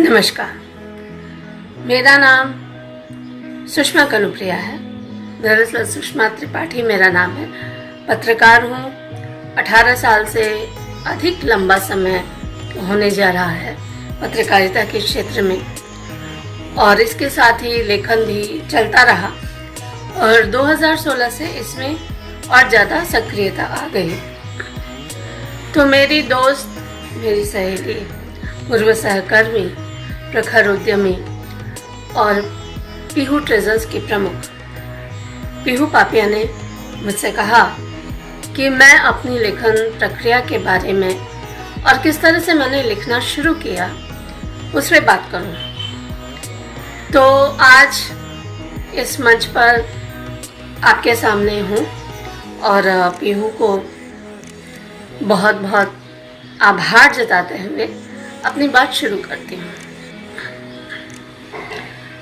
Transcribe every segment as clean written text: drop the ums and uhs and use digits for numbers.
नमस्कार। मेरा नाम सुषमा कनुप्रिया है। दरअसल सुषमा त्रिपाठी मेरा नाम है। पत्रकार हूँ। 18 साल से अधिक लंबा समय होने जा रहा है पत्रकारिता के क्षेत्र में, और इसके साथ ही लेखन भी चलता रहा और 2016 से इसमें और ज़्यादा सक्रियता आ गई। तो मेरी दोस्त, मेरी सहेली, पूर्व सहकर्मी, प्रखर उद्यमी और पीहू ट्रेजर्स की प्रमुख पीहू पापिया ने मुझसे कहा कि मैं अपनी लेखन प्रक्रिया के बारे में और किस तरह से मैंने लिखना शुरू किया उस पर बात करूं। तो आज इस मंच पर आपके सामने हूं और पीहू को बहुत बहुत आभार जताते हुए अपनी बात शुरू करती हूँ।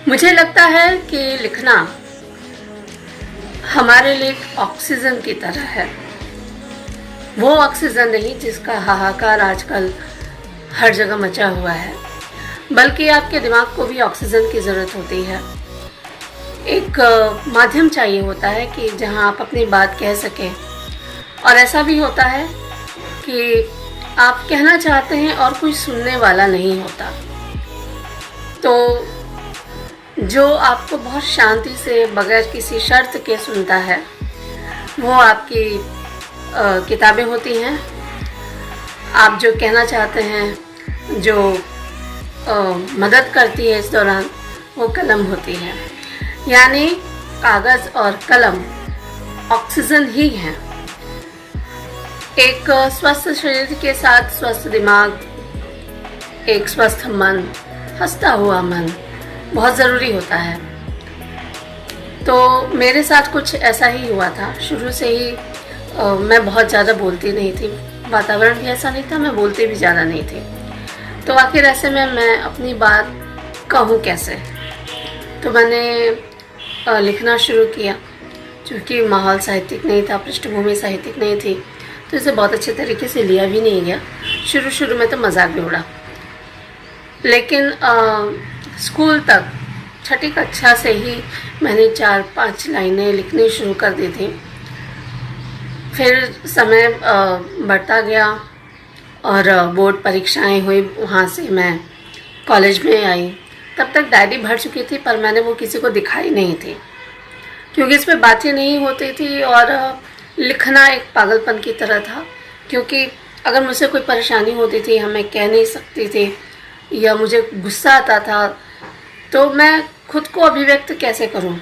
मुझे लगता है कि लिखना हमारे लिए ऑक्सीजन की तरह है। वो ऑक्सीजन नहीं जिसका हाहाकार आजकल हर जगह मचा हुआ है, बल्कि आपके दिमाग को भी ऑक्सीजन की ज़रूरत होती है। एक माध्यम चाहिए होता है कि जहाँ आप अपनी बात कह सकें, और ऐसा भी होता है कि आप कहना चाहते हैं और कोई सुनने वाला नहीं होता। तो जो आपको बहुत शांति से बगैर किसी शर्त के सुनता है वो आपकी किताबें होती हैं। आप जो कहना चाहते हैं, जो मदद करती है इस दौरान, वो कलम होती है। यानी कागज़ और कलम ऑक्सीजन ही है। एक स्वस्थ शरीर के साथ स्वस्थ दिमाग, एक स्वस्थ मन, हंसता हुआ मन बहुत ज़रूरी होता है। तो मेरे साथ कुछ ऐसा ही हुआ था। शुरू से ही मैं बहुत ज़्यादा बोलती नहीं थी, वातावरण भी ऐसा नहीं था, मैं बोलती भी ज़्यादा नहीं थी। तो आखिर ऐसे में मैं अपनी बात कहूँ कैसे? तो मैंने लिखना शुरू किया। क्योंकि माहौल साहित्यिक नहीं था, पृष्ठभूमि साहित्यिक नहीं थी, तो इसे बहुत अच्छे तरीके से लिया भी नहीं गया। शुरू में तो मजाक भी उड़ा, लेकिन स्कूल तक 6ठी कक्षा से ही मैंने 4-5 लाइनें लिखनी शुरू कर दी थी। फिर समय बढ़ता गया और बोर्ड परीक्षाएं हुई, वहाँ से मैं कॉलेज में आई। तब तक डायरी भर चुकी थी, पर मैंने वो किसी को दिखाई नहीं थी क्योंकि इस पर बातें नहीं होती थी और लिखना एक पागलपन की तरह था। क्योंकि अगर मुझसे कोई परेशानी होती थी, हमें कह नहीं सकती थी, या मुझे गुस्सा आता था, तो मैं खुद को अभिव्यक्त कैसे करूं,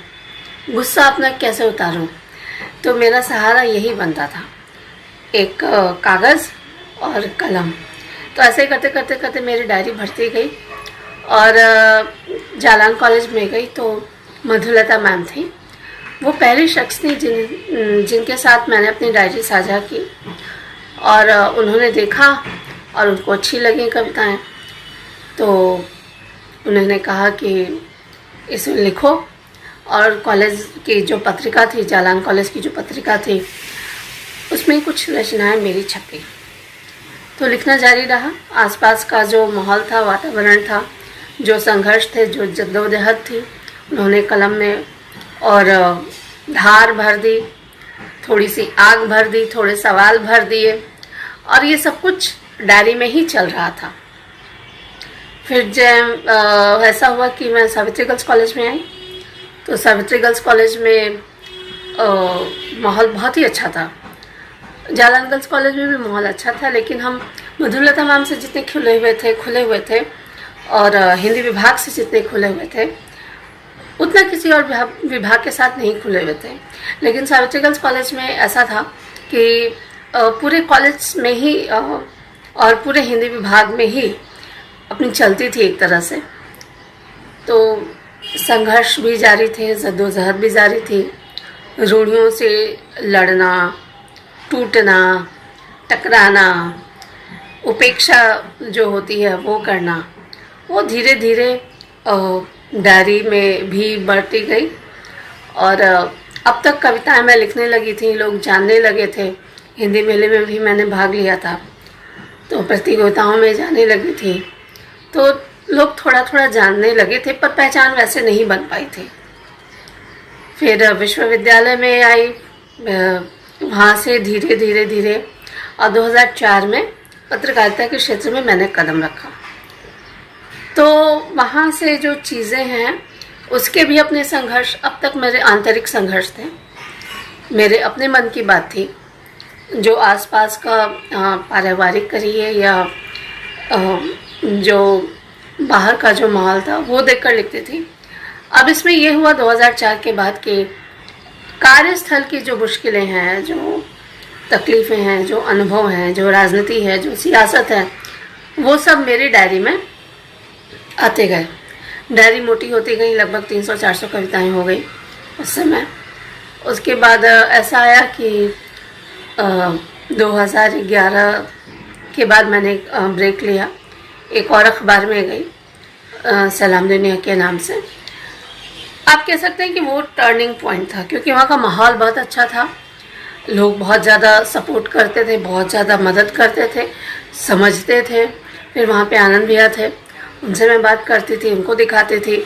गुस्सा अपना कैसे उतारूं? तो मेरा सहारा यही बनता था, एक कागज़ और कलम। तो ऐसे करते करते करते मेरी डायरी भरती गई और जालान कॉलेज में गई तो मधुलता मैम थी। वो पहली शख्स थी जिनके साथ मैंने अपनी डायरी साझा की, और उन्होंने देखा और उनको अच्छी लगी कविताएं। तो उन्होंने कहा कि इसे लिखो। और कॉलेज की जो पत्रिका थी, जालान कॉलेज की जो पत्रिका थी, उसमें कुछ रचनाएं मेरी छपी। तो लिखना जारी रहा। आसपास का जो माहौल था, वातावरण था, जो संघर्ष थे, जो जद्दोजहद थी, उन्होंने कलम में और धार भर दी, थोड़ी सी आग भर दी, थोड़े सवाल भर दिए, और ये सब कुछ डायरी में ही चल रहा था। फिर जब ऐसा हुआ कि मैं सावित्री गर्ल्स कॉलेज में आई, तो सावित्री गर्ल्स कॉलेज में माहौल बहुत ही अच्छा था। जालान गर्ल्स कॉलेज में भी माहौल अच्छा था, लेकिन हम मधुलता मैम से जितने खुले हुए थे और हिंदी विभाग से जितने खुले हुए थे, उतना किसी और विभाग के साथ नहीं खुले हुए थे। लेकिन सावित्री गर्ल्स कॉलेज में ऐसा था कि पूरे कॉलेज में ही और पूरे हिंदी विभाग में ही अपनी चलती थी एक तरह से। तो संघर्ष भी जारी थे, जद्दोजहद भी जारी थी, रूढ़ियों से लड़ना, टूटना, टकराना, उपेक्षा जो होती है वो करना, वो धीरे धीरे डायरी में भी बढ़ती गई। और अब तक कविताएं मैं लिखने लगी थी, लोग जानने लगे थे। हिंदी मेले में भी मैंने भाग लिया था, तो प्रतियोगिताओं में जाने लगी थी। तो लोग थोड़ा थोड़ा जानने लगे थे, पर पहचान वैसे नहीं बन पाई थी। फिर विश्वविद्यालय में आई, वहाँ से धीरे धीरे धीरे और 2004 में पत्रकारिता के क्षेत्र में मैंने कदम रखा। तो वहाँ से जो चीज़ें हैं उसके भी अपने संघर्ष, अब तक मेरे आंतरिक संघर्ष थे, मेरे अपने मन की बात थी। जो आसपास का पारिवारिक करिए या जो बाहर का जो माहौल था वो देखकर लिखती थी। अब इसमें ये हुआ 2004 के बाद कि कार्यस्थल की जो मुश्किलें हैं, जो तकलीफ़ें हैं, जो अनुभव हैं, जो राजनीति है, जो सियासत है, वो सब मेरी डायरी में आते गए। डायरी मोटी होती गई, लगभग 300-400 कविताएं हो गई उस समय। उसके बाद ऐसा आया कि 2011 के बाद मैंने ब्रेक लिया, एक और अखबार में गई, सलाम दुनिया के नाम से। आप कह सकते हैं कि वो टर्निंग पॉइंट था, क्योंकि वहाँ का माहौल बहुत अच्छा था, लोग बहुत ज़्यादा सपोर्ट करते थे, बहुत ज़्यादा मदद करते थे, समझते थे। फिर वहाँ पे आनंद भैया थे, उनसे मैं बात करती थी, उनको दिखाती थी,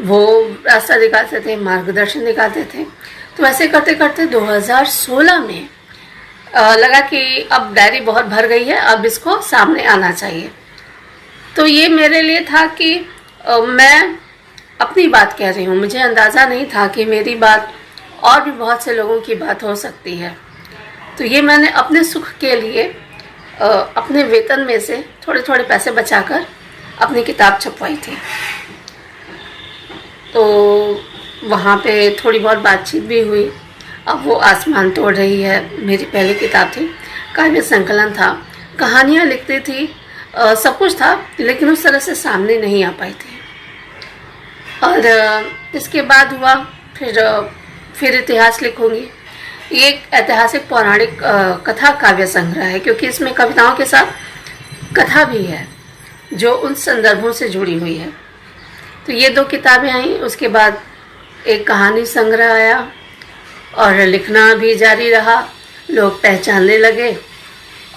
वो रास्ता दिखाते थे, मार्गदर्शन दिखाते थे। तो ऐसे करते करते 2016 में लगा कि अब डायरी बहुत भर गई है, अब इसको सामने आना चाहिए। तो ये मेरे लिए था कि मैं अपनी बात कह रही हूँ, मुझे अंदाज़ा नहीं था कि मेरी बात और भी बहुत से लोगों की बात हो सकती है। तो ये मैंने अपने सुख के लिए अपने वेतन में से थोड़े थोड़े पैसे बचाकर अपनी किताब छपवाई थी। तो वहाँ पे थोड़ी बहुत बातचीत भी हुई। अब वो आसमान तोड़ रही है मेरी पहली किताब थी, काव्य संकलन था, कहानियाँ लिखती थी, सब कुछ था, लेकिन उस तरह से सामने नहीं आ पाई थी। और इसके बाद हुआ फिर इतिहास लिखूंगी। ये एक ऐतिहासिक पौराणिक कथा काव्य संग्रह है, क्योंकि इसमें कविताओं के साथ कथा भी है जो उन संदर्भों से जुड़ी हुई है। तो ये 2 किताबें आई। उसके बाद एक कहानी संग्रह आया और लिखना भी जारी रहा, लोग पहचानने लगे।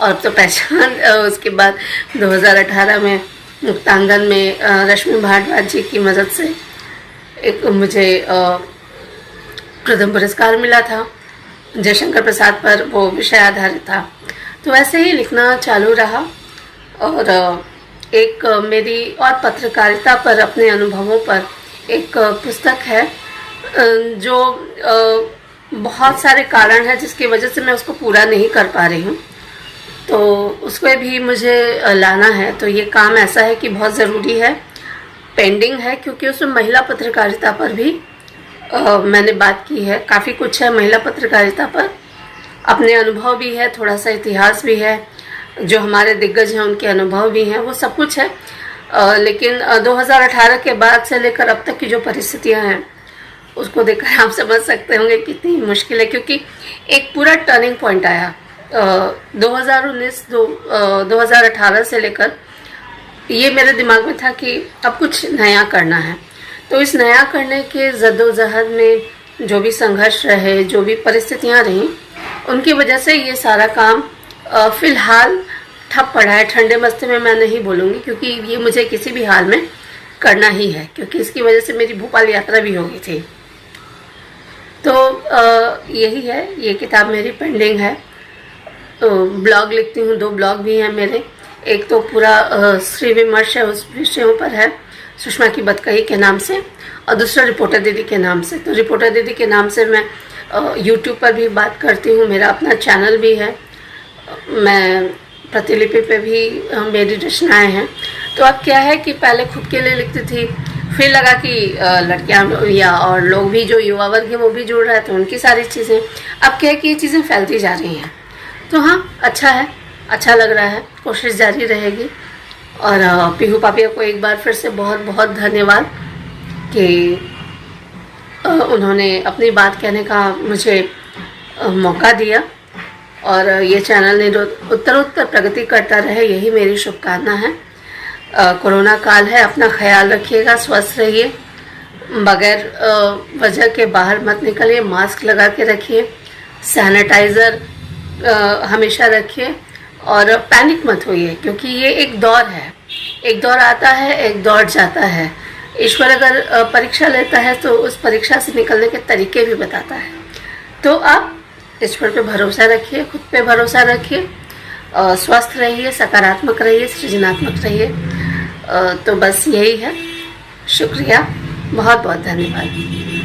और तो पहचान उसके बाद 2018 में मुक्तांगन में रश्मि भारद्वाज जी की मदद से एक मुझे प्रथम पुरस्कार मिला था, जयशंकर प्रसाद पर वो विषय आधारित था। तो ऐसे ही लिखना चालू रहा। और एक मेरी और पत्रकारिता पर, अपने अनुभवों पर एक पुस्तक है, जो बहुत सारे कारण हैं जिसकी वजह से मैं उसको पूरा नहीं कर पा रही हूँ, तो उसको भी मुझे लाना है। तो ये काम ऐसा है कि बहुत ज़रूरी है, पेंडिंग है, क्योंकि उसमें महिला पत्रकारिता पर भी मैंने बात की है। काफ़ी कुछ है महिला पत्रकारिता पर, अपने अनुभव भी है, थोड़ा सा इतिहास भी है, जो हमारे दिग्गज हैं उनके अनुभव भी हैं, वो सब कुछ है। लेकिन 2018 के बाद से लेकर अब तक की जो परिस्थितियां हैं उसको देखकर आप समझ सकते होंगे कितनी मुश्किल है, क्योंकि एक पूरा टर्निंग पॉइंट आया 2018 से लेकर। ये मेरे दिमाग में था कि अब कुछ नया करना है। तो इस नया करने के जद्दोजहद में जो भी संघर्ष रहे, जो भी परिस्थितियां रहीं, उनकी वजह से ये सारा काम फ़िलहाल ठप पड़ा है। ठंडे मस्ते में मैं नहीं बोलूँगी, क्योंकि ये मुझे किसी भी हाल में करना ही है, क्योंकि इसकी वजह से मेरी भोपाल यात्रा भी हो गई थी। तो यही है, ये किताब मेरी पेंडिंग है। तो ब्लॉग लिखती हूँ, 2 ब्लॉग भी हैं मेरे। एक तो पूरा श्री विमर्श है, उस विषयों पर है, सुषमा की बतकही के नाम से, और दूसरा रिपोर्टर दीदी के नाम से। तो रिपोर्टर दीदी के नाम से मैं यूट्यूब पर भी बात करती हूँ, मेरा अपना चैनल भी है, मैं प्रतिलिपि पे भी मेरी रचनाएँ हैं। तो अब क्या है कि पहले खुद के लिए लिखती थी, फिर लगा कि लड़कियाँ या और लोग भी, जो युवा वर्ग है वो भी जुड़ रहा है, तो उनकी सारी चीज़ें, अब क्या है कि ये चीज़ें फैलती जा रही हैं। तो हाँ, अच्छा है, अच्छा लग रहा है, कोशिश जारी रहेगी। और पीहू पापिया को एक बार फिर से बहुत बहुत धन्यवाद कि उन्होंने अपनी बात कहने का मुझे मौका दिया, और ये चैनल उत्तरोत्तर प्रगति करता रहे, यही मेरी शुभकामना है। कोरोना काल है, अपना ख्याल रखिएगा, स्वस्थ रहिए, बगैर वजह के बाहर मत निकलिए, मास्क लगा के रखिए, सैनिटाइज़र हमेशा रखिए, और पैनिक मत होइए, क्योंकि ये एक दौर है। एक दौर आता है, एक दौड़ जाता है। ईश्वर अगर परीक्षा लेता है तो उस परीक्षा से निकलने के तरीके भी बताता है। तो आप ईश्वर पे भरोसा रखिए, खुद पे भरोसा रखिए, स्वस्थ रहिए, सकारात्मक रहिए, सृजनात्मक रहिए। तो बस यही है। शुक्रिया, बहुत बहुत धन्यवाद।